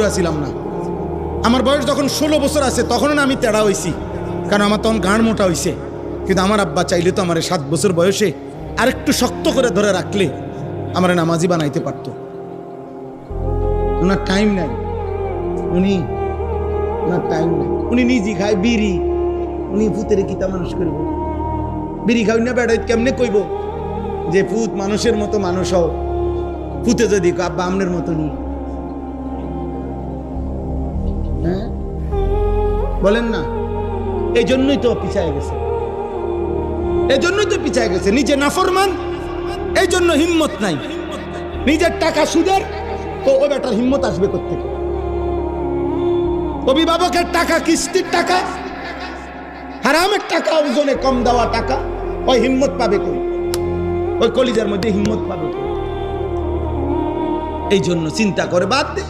বুড়া ছিলাম না। আমার বয়স যখন 16 বছর আছে তখনও না আমি তেড়া হয়েছি, কারণ আমার তখন গাঁড় মোটা হয়েছে। কিন্তু আমার আব্বা চাইলে তো আমার 7 বছর বয়সে আরেকটু শক্ত করে ধরে রাখলে আমার নামাজি বানাইতে পারতো। ওনার টাইম নাই, ওনার টাইম নাই। উনি নিজে খায় বিড়ি, উনি ভূতের কিতা মানুষ করব? বিড়ি খাই না বেড়াই কেমনে কইব যে ভূত মানুষের মতো মানুষ হও? ভূতে যদি আব্বা আমনের মতো নি, হ্যাঁ বলেন না? এই জন্যই তো পিছায় গেছে, এই জন্যই তো পিছায় গেছে। নিজে নাফরমান, এই জন্য হিম্মত নাই। নিজের টাকা সুদের, তো ও বেটার হিম্মত আসবে কোত্থেকে? অভিভাবকের টাকা, কিস্তির টাকা, হারামের টাকা, ওজনে কম দেওয়া টাকা, ওই হিম্মত পাবে কই? ওই কলিজার মধ্যে হিম্মত পাবে কই? এই জন্য চিন্তা করে বাদ দে।